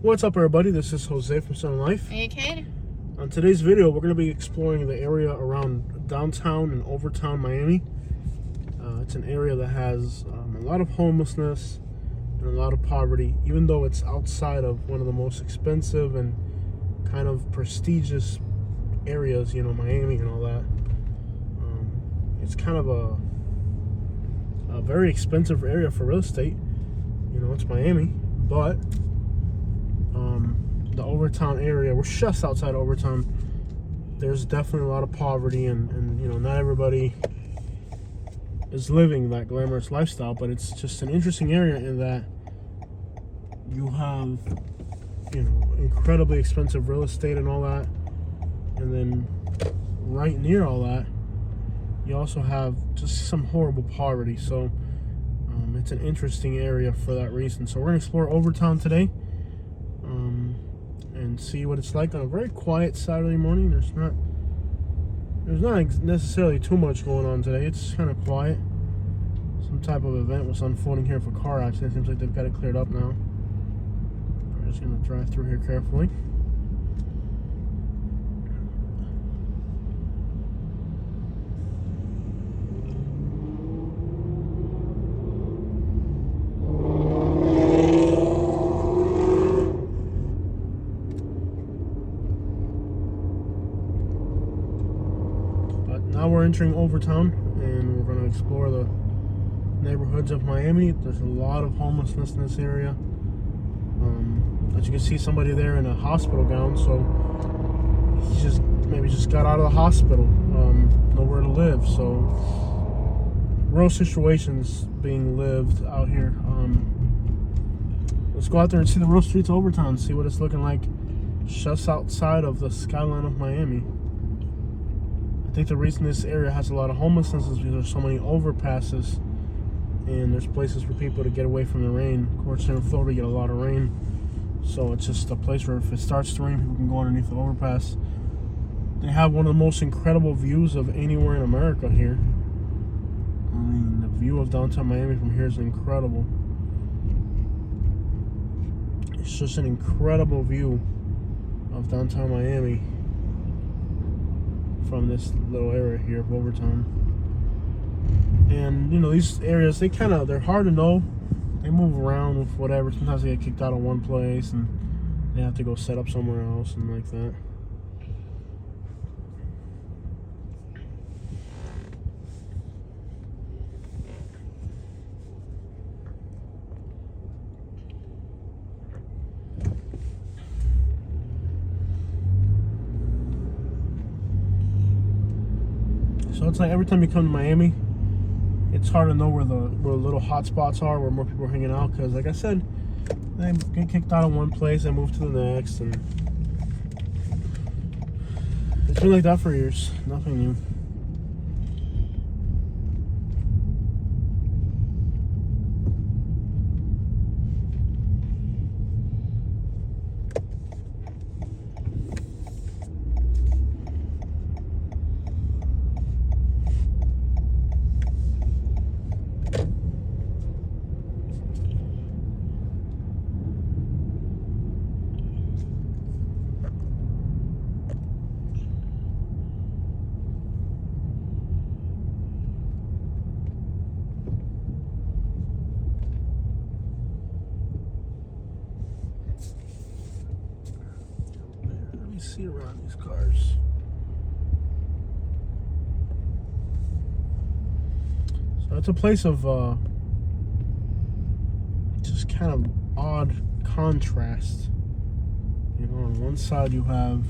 What's up, everybody? This is Jose from Sun Life. Hey, kid. On today's video, we're going to be exploring the area around downtown and Overtown, Miami. It's an area that has a lot of homelessness and a lot of poverty, even though it's outside of one of the most expensive and kind of prestigious areas, Miami and all that. It's kind of a very expensive area for real estate. It's Miami, but the Overtown area, we're just outside Overtown. There's definitely a lot of poverty, and not everybody is living that glamorous lifestyle, but it's just an interesting area in that you have incredibly expensive real estate and all that, and then right near all that you also have just some horrible poverty. So it's an interesting area for that reason. So we're gonna explore Overtown today, and see what it's like on a very quiet Saturday morning. There's not necessarily too much going on today. It's kind of quiet. Some type of event was unfolding here for a car accident. Seems like they've got it cleared up now. I'm just gonna drive through here carefully. Now we're entering Overtown, and we're going to explore the neighborhoods of Miami. There's a lot of homelessness in this area. As you can see, somebody there in a hospital gown, so he maybe just got out of the hospital, nowhere to live. So real situations being lived out here. Let's go out there and see the real streets of Overtown, see what it's looking like just outside of the skyline of Miami. I think the reason this area has a lot of homelessness is because there's so many overpasses, and there's places for people to get away from the rain. Of course, here in Florida, we get a lot of rain, so it's just a place where if it starts to rain, people can go underneath the overpass. They have one of the most incredible views of anywhere in America here. I mean, the view of downtown Miami from here is incredible. It's just an incredible view of downtown Miami from this little area here of Overtown. And these areas, they're hard to know. They move around with whatever. Sometimes they get kicked out of one place and they have to go set up somewhere else and like that. So it's like every time you come to Miami, it's hard to know where the little hot spots are, where more people are hanging out. Because, like I said, they get kicked out of one place, they move to the next, and it's been like that for years. Nothing new. See around these cars. So it's a place of just kind of odd contrast. On one side you have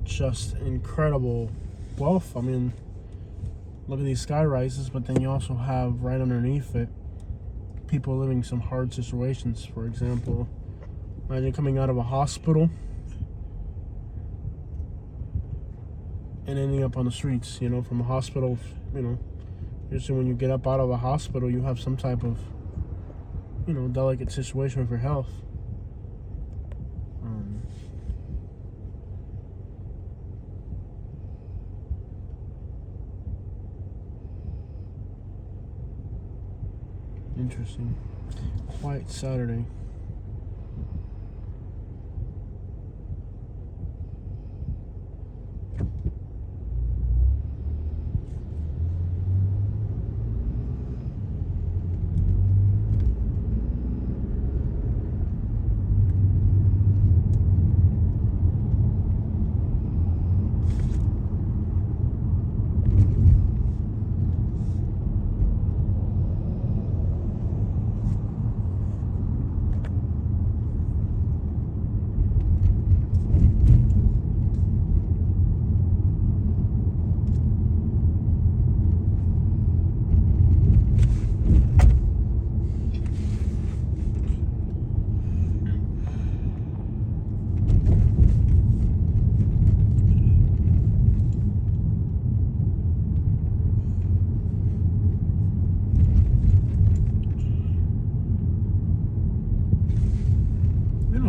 just incredible wealth. I mean, look at these sky rises, but then you also have right underneath it people living some hard situations. For example, imagine coming out of a hospital and ending up on the streets. From a hospital, usually when you get up out of a hospital, you have some type of delicate situation with your health. Interesting. Quiet Saturday.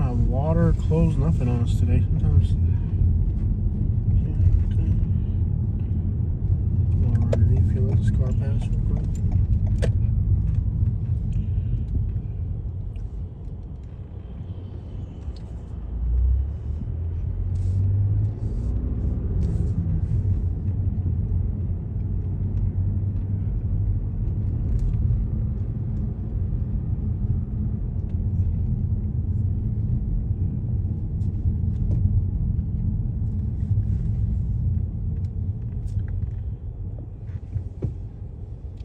have water, clothes, nothing on us today. Sometimes. Okay. Water underneath here. Let this car pass real quick.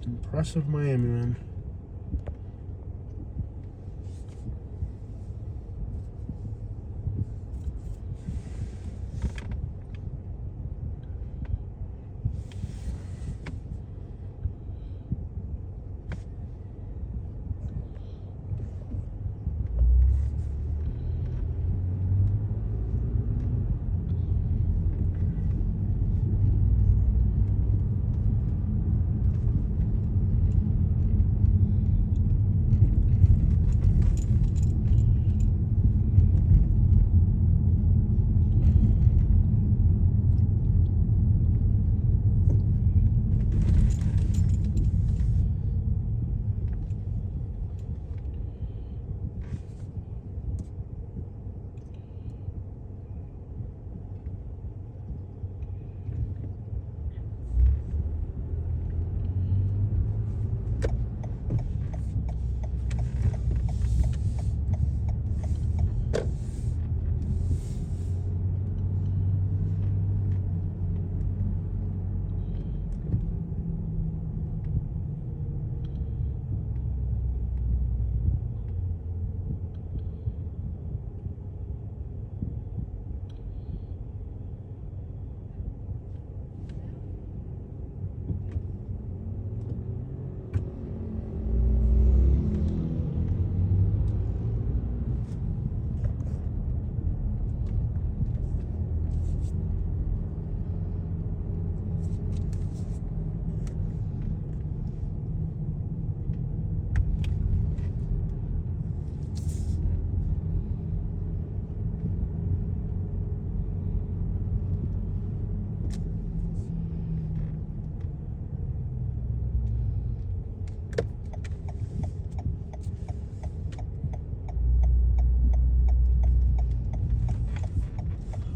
Impressive Miami, man.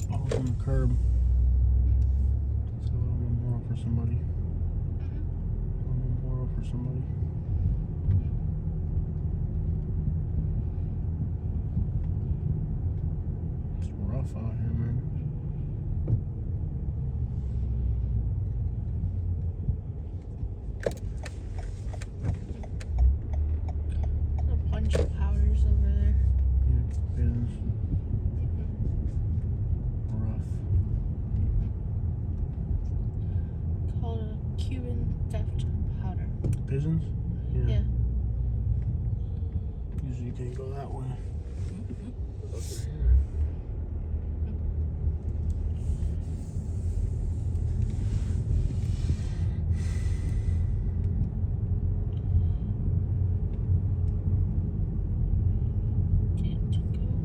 On the curb. Let's go a little bit more for somebody. A little more for somebody. It's rough out here, man. There's a bunch of powders over there. Yeah, it is. Called a Cuban theft powder. Pigeons? Yeah. Usually you can't go that way. Up in here. Can't go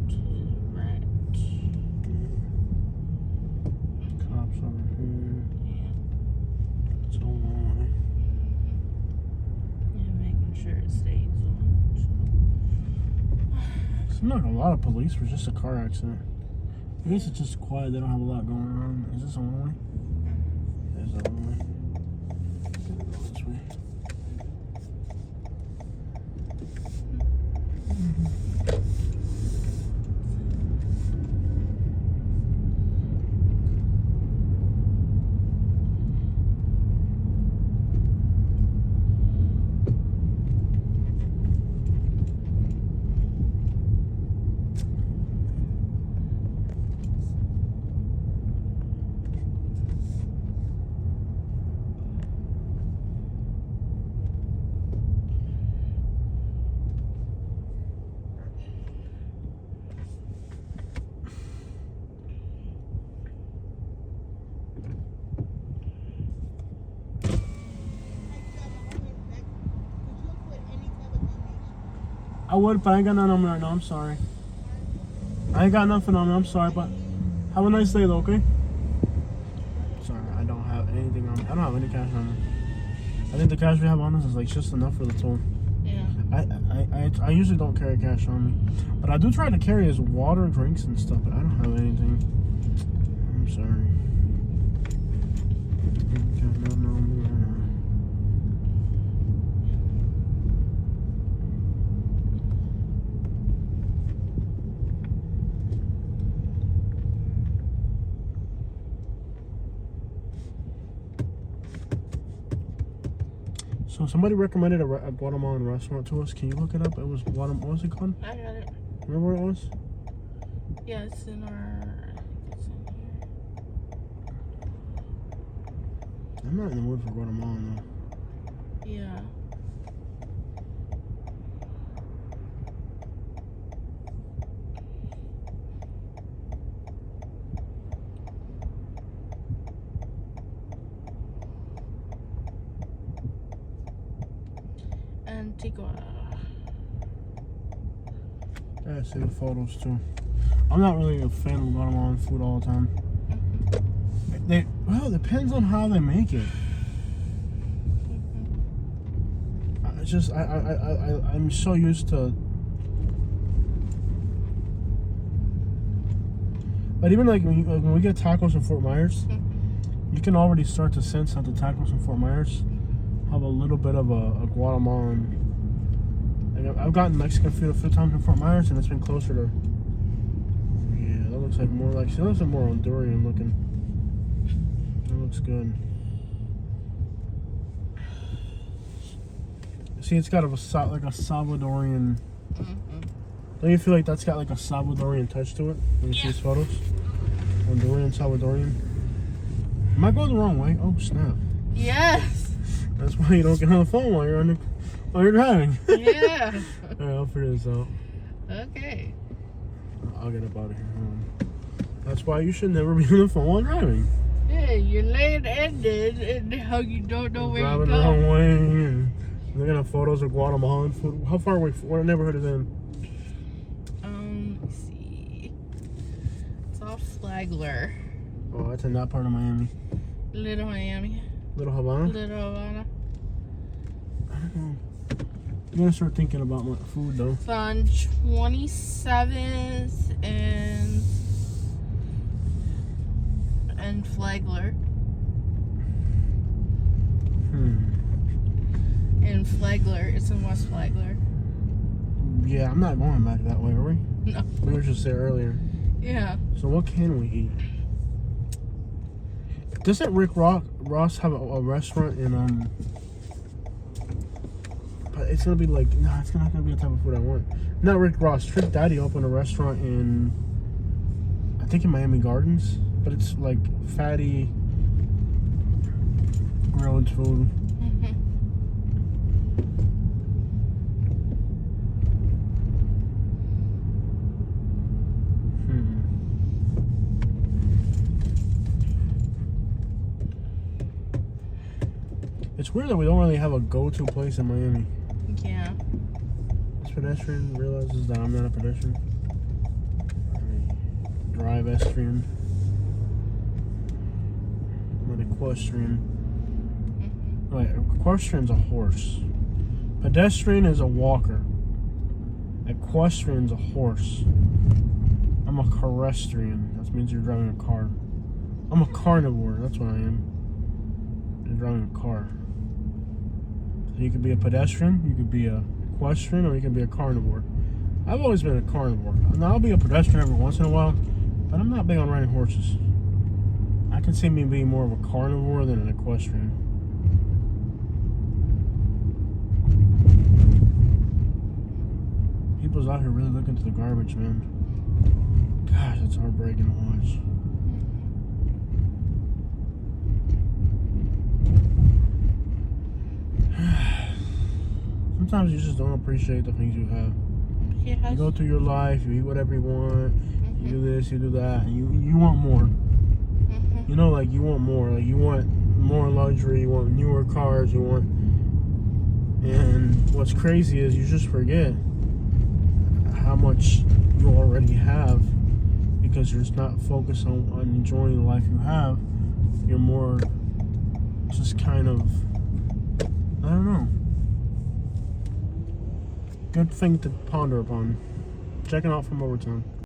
to the right. Cops over here. Yeah. It's all on. Yeah, making sure it stays on. Seems like a lot of police for just a car accident. I guess it's just quiet. They don't have a lot going on. Is this the one way? There's the one way. Go this way. I would, but I ain't got none on me right now. I'm sorry. I ain't got nothing on me. I'm sorry, but have a nice day, though. Okay. Sorry, I don't have anything on me. I don't have any cash on me. I think the cash we have on us is like just enough for the toll. Yeah. I usually don't carry cash on me, but I do try to carry his water, drinks, and stuff. But I don't have anything. I'm sorry. So somebody recommended a Guatemalan restaurant to us. Can you look it up? It was what was it called? I got it. Remember what it was? Yeah, it's in our. I think it's in here. I'm not in the mood for Guatemalan though. Yeah. Antigua. Yeah, I see the photos too. I'm not really a fan of Guatemalan food all the time. Well, it depends on how they make it. It's just I'm so used to. But even like when we get tacos in Fort Myers, you can already start to sense that the tacos in Fort Myers have a little bit of a Guatemalan. Like I've gotten Mexican food a few times in Fort Myers, and it's been closer to. Yeah, that looks like more like. See, that looks like more Honduran looking. That looks good. See, it's got like a Salvadorian. Don't you feel like that's got like a Salvadorian touch to it when you see these photos? Honduran, Salvadorian. Am I going the wrong way? Oh snap! Yes. That's why you don't get on the phone while you're driving. Yeah. Alright, I'll figure this out. Okay. I'll get up out of here. That's why you should never be on the phone while driving. Yeah, you're late-ended, and how you don't know where you're driving the wrong way and looking at photos of Guatemalan food. How far away? What neighborhood is it in? Let's see. It's off Flagler. Oh, that's in that part of Miami. Little Miami. Little Havana? Little Havana. I don't know. I'm gonna start thinking about my food though. It's on 27th and Flagler. In Flagler. It's in West Flagler. Yeah, I'm not going back that way, are we? No. We were just there earlier. Yeah. So what can we eat? Doesn't Rick Ross have a restaurant in but it's gonna be like it's not gonna be the type of food I want. Not Rick Ross. Trick Daddy opened a restaurant in I think in Miami Gardens, but it's like fatty grilled food. It's weird that we don't really have a go-to place in Miami. Yeah. This pedestrian realizes that I'm not a pedestrian. Drive estrian. I'm an equestrian. Wait, equestrian's a horse. Pedestrian is a walker. Equestrian's a horse. I'm a carrestrian. That means you're driving a car. I'm a carnivore. That's what I am. You're driving a car. You could be a pedestrian, you could be a equestrian, or you can be a carnivore. I've always been a carnivore. Now, I'll be a pedestrian every once in a while, but I'm not big on riding horses. I can see me being more of a carnivore than an equestrian. People's out here really looking to the garbage, man. Gosh, it's heartbreaking to watch. Sometimes you just don't appreciate the things you have. Yes. You go through your life, you eat whatever you want, you do this, you do that, and you want more. You know, like you want more. Like you want more luxury, you want newer cars, you want. And what's crazy is you just forget how much you already have because you're just not focused on enjoying the life you have. You're more just kind of, I don't know. Good thing to ponder upon. Checking out from Overtown.